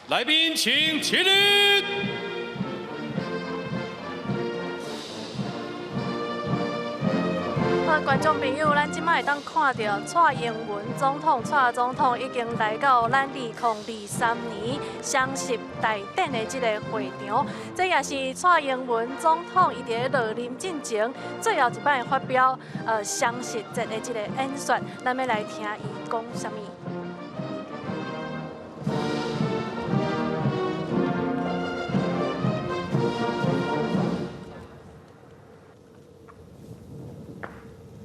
来宾请起立。观众朋友，咱即摆会当看到蔡英文总统已经来到咱2023年双十大典的这个会场，这也是蔡英文总统伊伫落任进前最后一摆发表双十节的这个演说，咱要来听伊讲啥物。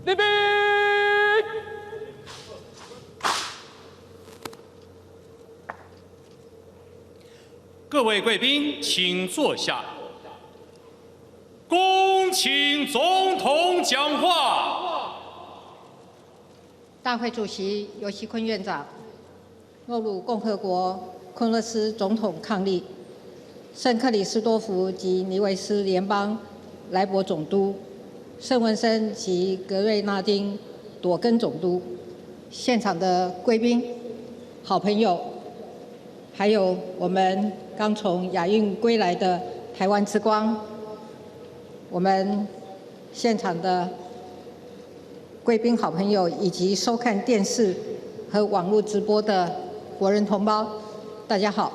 立兵！各位贵宾，请坐下。恭请总统讲话。大会主席尤锡坤院长，诺鲁共和国昆勒斯总统伉俪，圣克里斯多福及尼维斯联邦莱博总督。圣文森及格瑞纳丁朵根总督，现场的贵宾、好朋友，还有我们刚从亚运归来的台湾之光，我们现场的贵宾、好朋友，以及收看电视和网络直播的国人同胞，大家好。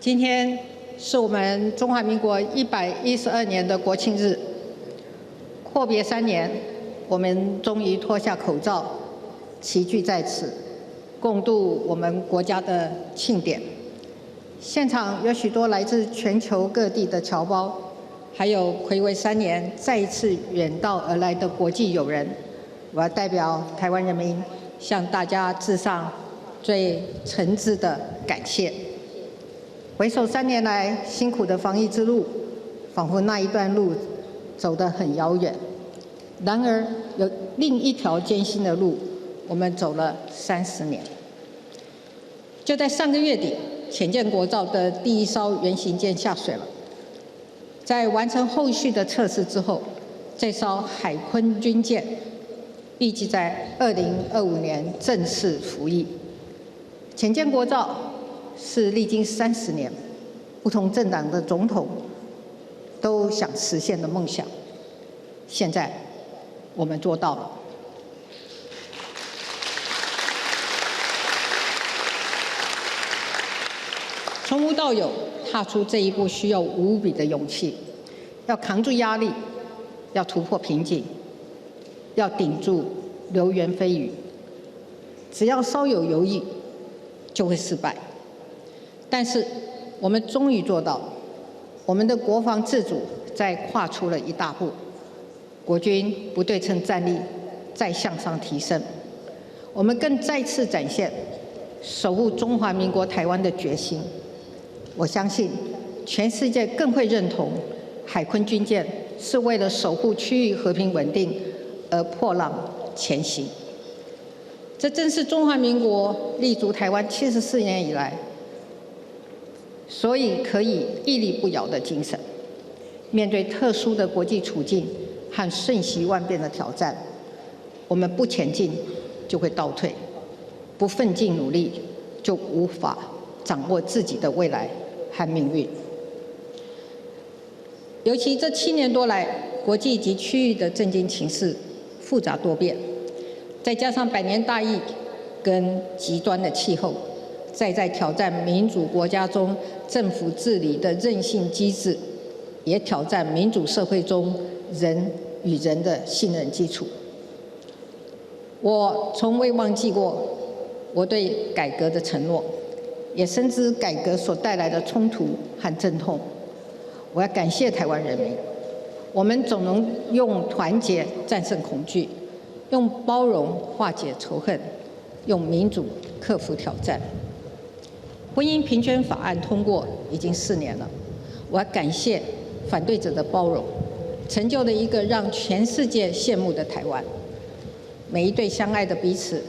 今天是我们中华民国112年的国庆日，阔别3年，我们终于脱下口罩，齐聚在此，共度我们国家的庆典。现场有许多来自全球各地的侨胞，还有睽违3年再一次远道而来的国际友人，我要代表台湾人民向大家致上最诚挚的感谢。回首3年来辛苦的防疫之路，仿佛那一段路走得很遥远。然而，有另一条艰辛的路，我们走了30年。就在上个月底，潜舰国造的第1艘原型舰下水了。在完成后续的测试之后，这艘海鲲军舰预计在2025年正式服役。潜舰国造是历经30年，不同政党的总统都想实现的梦想。现在我们做到了。从无到有，踏出这一步需要无比的勇气，要扛住压力，要突破瓶颈，要顶住流言蜚语。只要稍有犹豫，就会失败。但是我们终于做到了，我们的国防自主再跨出了一大步，国军不对称战力再向上提升，我们更再次展现守护中华民国台湾的决心。我相信全世界更会认同海鲲军舰是为了守护区域和平稳定而破浪前行。这正是中华民国立足台湾74年以来所以可以屹立不摇的精神。面对特殊的国际处境和瞬息万变的挑战，我们不前进就会倒退，不奋进努力就无法掌握自己的未来和命运。尤其这7年多来，国际及区域的政经情势复杂多变，再加上百年大疫跟极端的气候，在挑战民主国家中政府治理的韧性机制，也挑战民主社会中人与人的信任基础。我从未忘记过我对改革的承诺，也深知改革所带来的冲突和阵痛。我要感谢台湾人民，我们总能用团结战胜恐惧，用包容化解仇恨，用民主克服挑战。婚姻平权法案通过已经4年了，我要感谢反对者的包容，成就了一个让全世界羡慕的台湾。每一对相爱的彼此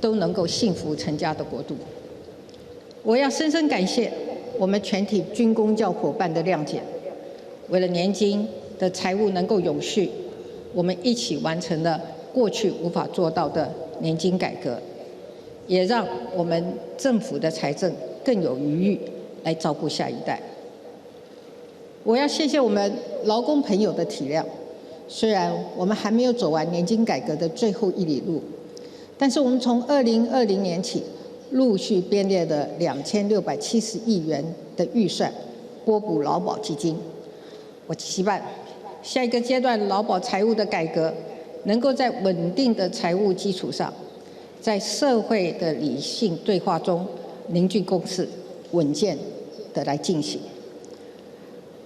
都能够幸福成家的国度。我要深深感谢我们全体军公教伙伴的谅解，为了年金的财务能够永续，我们一起完成了过去无法做到的年金改革，也让我们政府的财政更有余裕来照顾下一代。我要谢谢我们劳工朋友的体谅，虽然我们还没有走完年金改革的最后一里路，但是我们从2020年起陆续编列了2670亿元的预算拨补劳保基金。我期盼下一个阶段劳保财务的改革能够在稳定的财务基础上，在社会的理性对话中凝聚共识，稳健的来进行。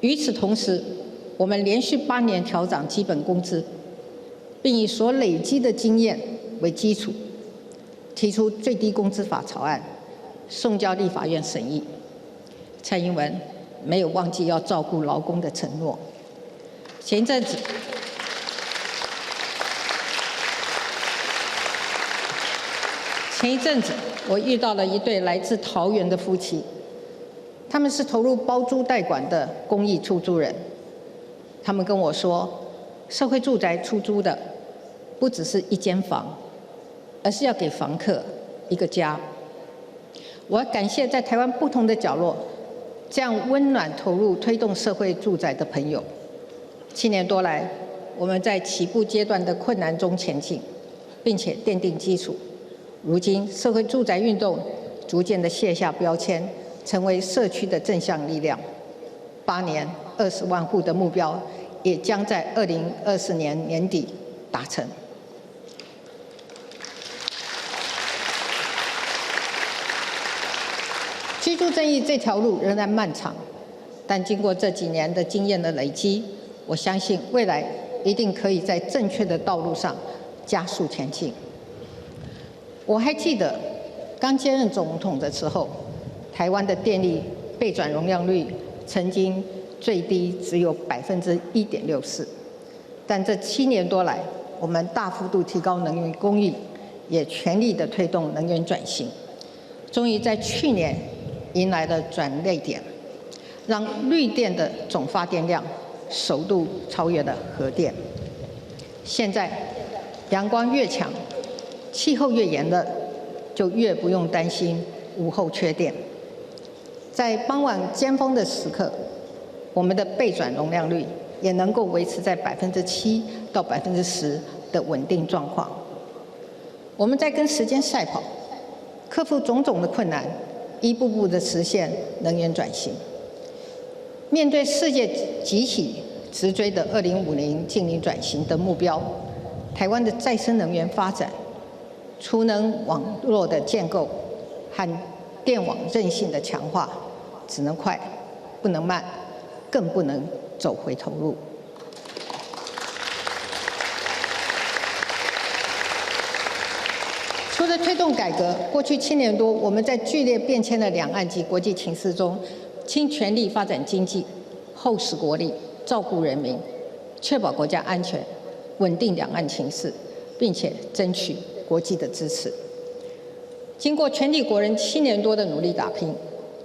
与此同时，我们连续8年调涨基本工资，并以所累积的经验为基础，提出最低工资法草案，送交立法院审议。蔡英文没有忘记要照顾劳工的承诺。前一阵子，我遇到了一对来自桃园的夫妻，他们是投入包租代管的公益出租人。他们跟我说，社会住宅出租的不只是一间房，而是要给房客一个家。我要感谢在台湾不同的角落，这样温暖投入推动社会住宅的朋友。7年多来，我们在起步阶段的困难中前进，并且奠定基础。如今，社会住宅运动逐渐的卸下标签，成为社区的正向力量。8年20万户的目标，也将在2024年年底达成。居住正义这条路仍然漫长，但经过这几年的经验的累积，我相信未来一定可以在正确的道路上加速前进。我还记得刚接任总统的时候，台湾的电力备转容量率曾经最低只有1.64%，但这7年多来，我们大幅度提高能源供应，也全力的推动能源转型，终于在去年迎来了转捩点，让绿电的总发电量首度超越了核电。现在阳光越强，气候越炎热，就越不用担心午后缺电。在傍晚尖峰的时刻，我们的备转容量率也能够维持在7%到10%的稳定状况。我们在跟时间赛跑，克服种种的困难，一步步的实现能源转型。面对世界急起直追的2050净零转型的目标，台湾的再生能源发展、储能网络的建构和电网韧性的强化，只能快，不能慢，更不能走回头路。除了推动改革，过去7年多，我们在剧烈变迁的两岸及国际情势中，倾全力发展经济，厚实国力，照顾人民，确保国家安全，稳定两岸情势，并且争取国际的支持。经过全体国人7年多的努力打拼，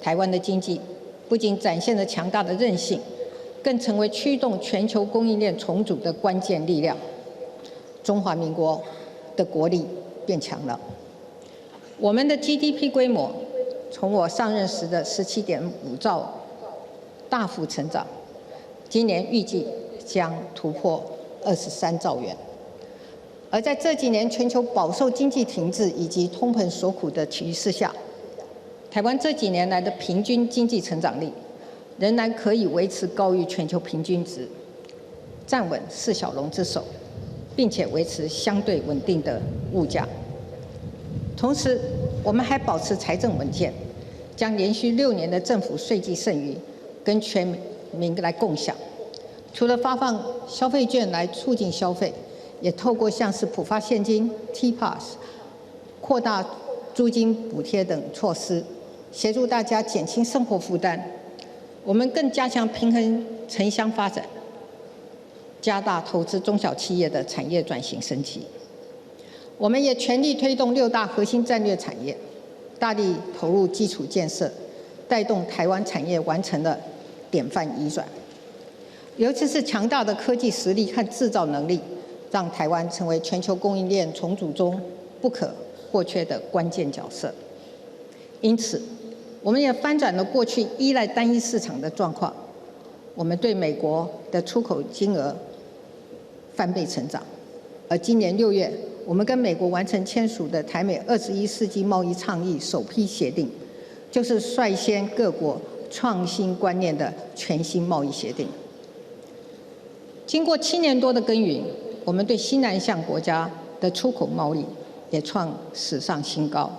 台湾的经济不仅展现了强大的韧性，更成为驱动全球供应链重组的关键力量。中华民国的国力变强了，我们的 GDP 规模从我上任时的17.5兆大幅成长，今年预计将突破23兆元。而在这几年全球饱受经济停滞以及通膨所苦的局势下，台湾这几年来的平均经济成长力仍然可以维持高于全球平均值，站稳4小龙之首，并且维持相对稳定的物价。同时，我们还保持财政稳健，将连续6年的政府税基剩余跟全民来共享。除了发放消费券来促进消费，也透过像是普发现金、T-Pass、扩大租金补贴等措施，协助大家减轻生活负担。我们更加强平衡城乡发展，加大投资中小企业的产业转型升级。我们也全力推动6大核心战略产业，大力投入基础建设，带动台湾产业完成了典范移转。尤其是强大的科技实力和制造能力，让台湾成为全球供应链重组中不可或缺的关键角色。因此，我们也翻转了过去依赖单一市场的状况，我们对美国的出口金额翻倍成长。而今年6月，我们跟美国完成签署的台美21世纪贸易倡议首批协定，就是率先各国创新观念的全新贸易协定。经过7年多的耕耘，我们对西南向国家的出口贸易也创史上新高。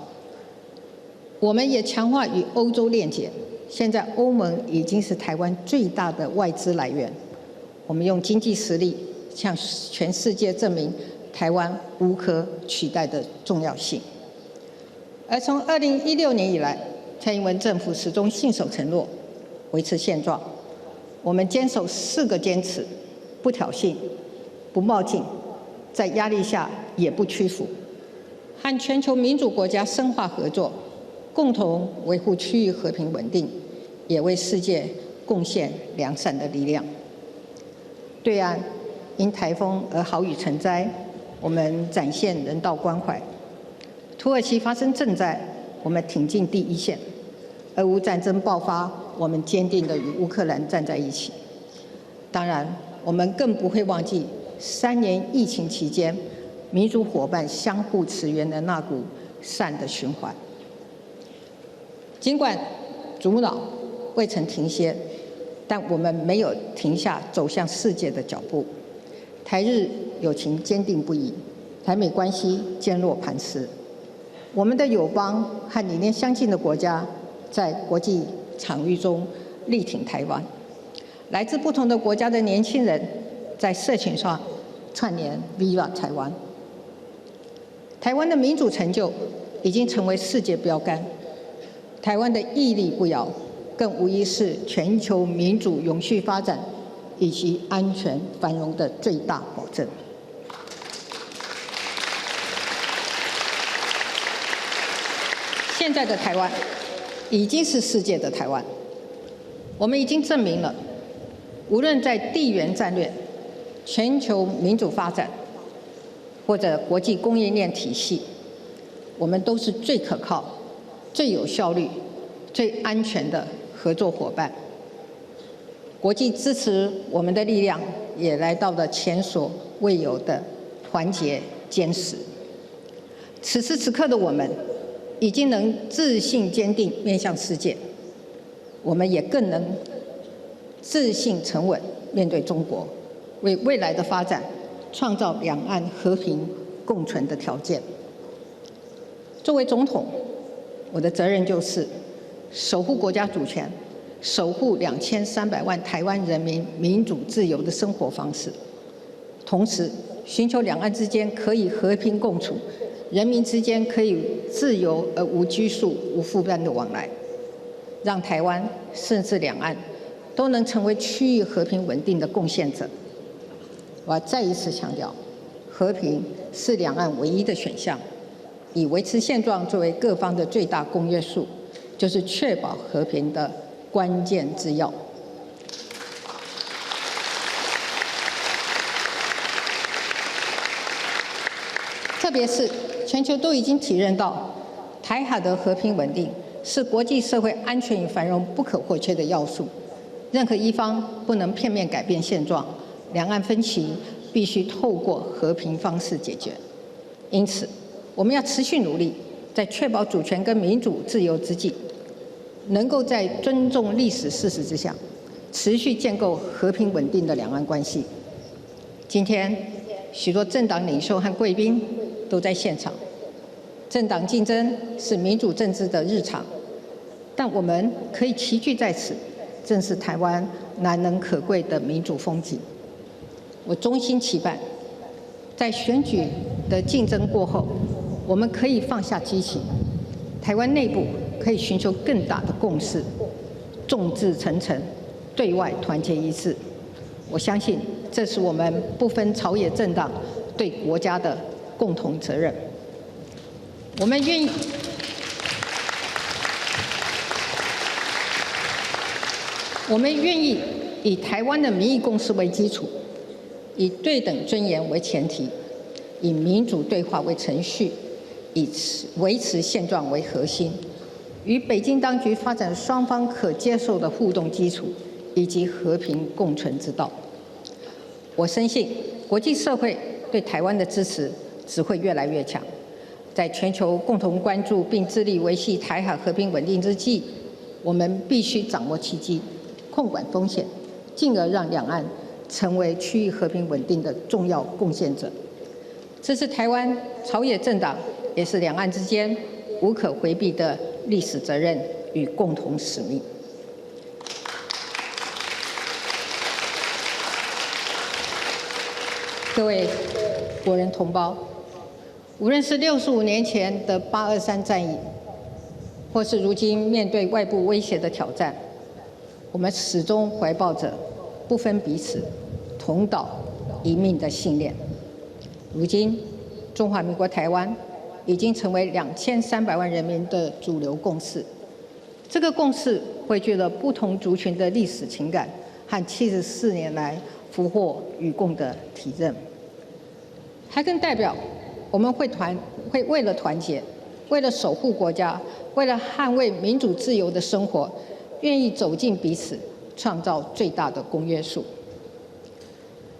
我们也强化与欧洲链接，现在欧盟已经是台湾最大的外资来源。我们用经济实力向全世界证明台湾无可取代的重要性。而从2016年以来，蔡英文政府始终信守承诺，维持现状。我们坚守4个坚持：不挑衅、不冒进，在压力下也不屈服，和全球民主国家深化合作，共同维护区域和平稳定，也为世界贡献良善的力量。对岸因台风而豪雨成灾，我们展现人道关怀；土耳其发生震灾，我们挺进第一线；俄乌战争爆发，我们坚定地与乌克兰站在一起。当然，我们更不会忘记3年疫情期间，民主伙伴相互驰援的那股善的循环。尽管阻挠未曾停歇，但我们没有停下走向世界的脚步。台日友情坚定不移，台美关系坚若磐石。我们的友邦和理念相近的国家，在国际场域中力挺台湾。来自不同的国家的年轻人，在社群上串联 Viva 台湾。台湾的民主成就已经成为世界标杆。台湾的屹立不摇，更无疑是全球民主永续发展以及安全繁荣的最大保证。现在的台湾已经是世界的台湾，我们已经证明了，无论在地缘战略、全球民主发展，或者国际供应链体系，我们都是最可靠、最有效率、最安全的合作伙伴。国际支持我们的力量也来到了前所未有的团结坚实。此时此刻的我们，已经能自信坚定面向世界，我们也更能自信沉稳面对中国，为未来的发展创造两岸和平共存的条件。作为总统，我的责任就是守护国家主权，守护2300万台湾人民民主自由的生活方式，同时寻求两岸之间可以和平共处，人民之间可以自由而无拘束、无负担的往来，让台湾甚至两岸都能成为区域和平稳定的贡献者。我要再一次强调，和平是两岸唯一的选项，以维持现状作为各方的最大公约数，就是确保和平的关键之要。特别是全球都已经体认到，台海的和平稳定是国际社会安全与繁荣不可或缺的要素。任何一方不能片面改变现状，两岸分歧必须透过和平方式解决。因此，我们要持续努力，在确保主权跟民主自由之际，能够在尊重历史事实之下，持续建构和平稳定的两岸关系。今天，许多政党领袖和贵宾都在现场。政党竞争是民主政治的日常，但我们可以齐聚在此，正是台湾难能可贵的民主风景。我衷心期盼，在选举的竞争过后，我们可以放下激情，台湾内部可以寻求更大的共识，众志成城，对外团结一致。我相信，这是我们不分朝野政党对国家的共同责任。我们愿意以台湾的民意共识为基础，以对等尊严为前提，以民主对话为程序，以维持现状为核心，与北京当局发展双方可接受的互动基础，以及和平共存之道。我深信，国际社会对台湾的支持只会越来越强。在全球共同关注并致力维系台海和平稳定之际，我们必须掌握契机，控管风险，进而让两岸成为区域和平稳定的重要贡献者。这是台湾朝野政党，也是两岸之间无可回避的历史责任与共同使命。各位国人同胞，无论是65年前的823战役，或是如今面对外部威胁的挑战，我们始终怀抱着不分彼此、同岛一命的信念。如今，中华民国台湾已经成为2300万人民的主流共识。这个共识汇聚了不同族群的历史情感和74年来福祸与共的体认。还更代表我们会为了团结，为了守护国家，为了捍卫民主自由的生活，愿意走进彼此，创造最大的公约数。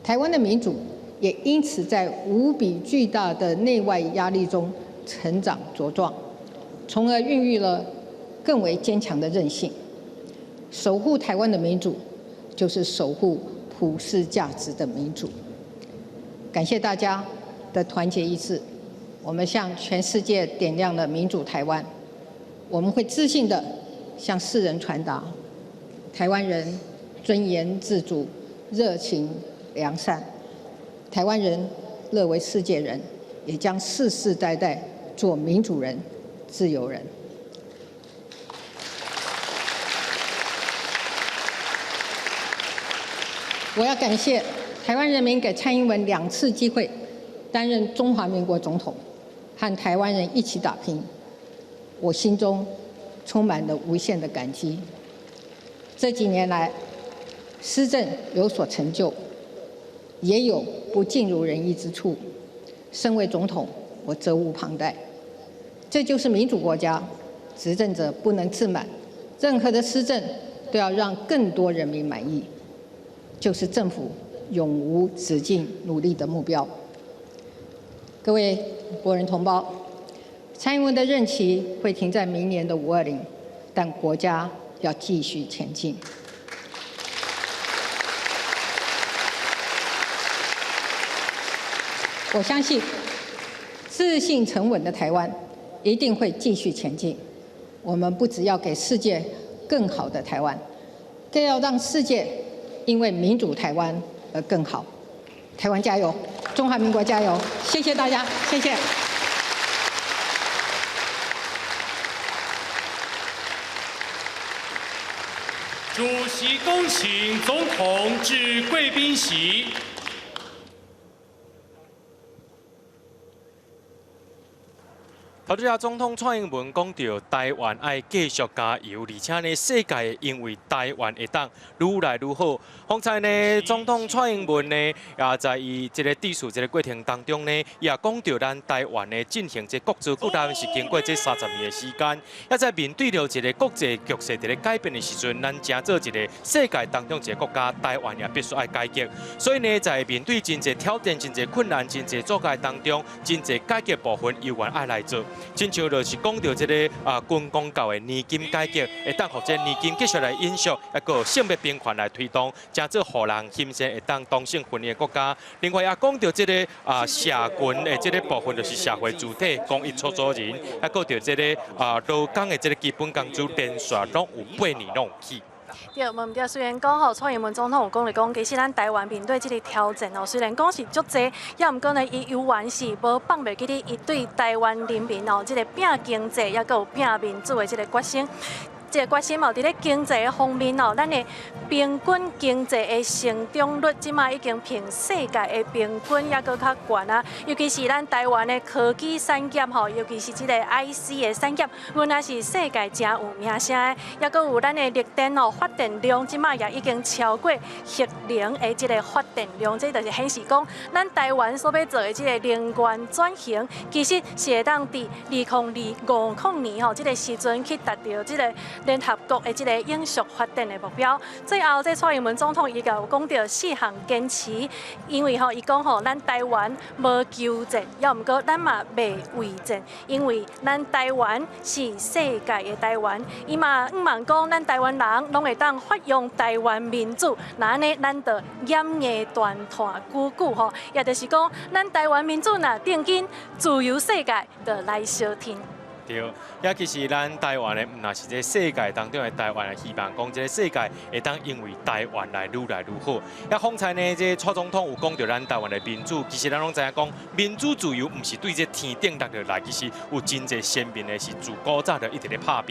台湾的民主也因此在无比巨大的内外压力中成长茁壮，从而孕育了更为坚强的韧性。守护台湾的民主，就是守护普世价值的民主。感谢大家的团结一致，我们向全世界点亮了民主台湾。我们会自信地向世人传达，台湾人尊严自主、热情良善。台湾人乐为世界人，也将世世代代做民主人、自由人。我要感谢台湾人民给蔡英文2次机会担任中华民国总统，和台湾人一起打拼，我心中充满了无限的感激。这几年来，施政有所成就，也有不尽如人意之处。身为总统，我责无旁贷。这就是民主国家，执政者不能自满，任何的施政都要让更多人民满意，就是政府永无止境努力的目标。各位国人同胞，蔡英文的任期会停在明年的520，但国家要继续前进。我相信，自信沉稳的台湾一定会继续前进。我们不只要给世界更好的台湾，更要让世界因为民主台湾而更好。台湾加油，中华民国加油！谢谢大家，谢谢。主席恭请总统至贵宾席。头拄仔总统蔡英文讲到，台湾爱继续加油，而且呢，世界因为台湾会当愈来愈好。方才呢，总统蔡英文呢，也在伊这个致辞这个过程当中呢，也讲到咱台湾呢进行这国族孤单是经过这30年的时间，也在面对着一个国际局势在咧改变的时阵，咱正做一个世界当中一个国家，台湾也必须爱改革。所以呢，在面对真侪挑战、真侪困难、真侪阻碍当中，真侪改革部分有缘爱来做。亲像就是讲到这个军公教的年金改革，会当互这年金继续来延续，还个性别平权来推动，真做互人欣赏会当同性婚姻的国家。另外也讲到这个社群的这个部分，就是社会主体公益出租人，还个着这个劳工的这个基本工资连续拢有8年拢有起。对，问对，虽然讲吼，蔡英文总统有讲讲，其实咱台湾面对这个挑战哦，虽然讲是足济，也毋过呢，伊犹原是无放袂记哩，伊对台湾人民哦，这个拼经济，也佮有拼民主的这个决心。这个决心哦，伫咧经济方面哦，咱的平均经济的成长率，即马已经平世界的平均也搁较悬啊。尤其是咱台湾的科技产业吼，尤其是即个 IC 的产业，阮也是世界真有名声的。也搁有咱的绿电哦，发电量即马也已经超过核能的即个发电量，这就是显示讲，咱台湾所要做的即个能源转型，其实是会当伫2025年吼，即个时阵去达到即个联合国的即个永续发展的目标。最后，这蔡英文总统伊有讲到4项坚持，因为伊讲咱台湾无求战，要毋过咱嘛袂畏战，因为咱台湾是世界的台湾。伊嘛毋茫讲咱台湾人拢会当发扬台湾民主，那安尼咱就严牙断断久久吼，也就是讲咱台湾民主若定根，自由世界就来相挺。对，也其实咱台湾的，毋那是这世界当中的台湾的希望，讲这个世界会当因为台湾来愈来愈好。也方才呢，这蔡总统有讲到咱台湾的民主，其实咱拢知影讲，民主自由毋是对这天顶落落来，其实有真侪鲜明的是自古早就一直咧拍拼。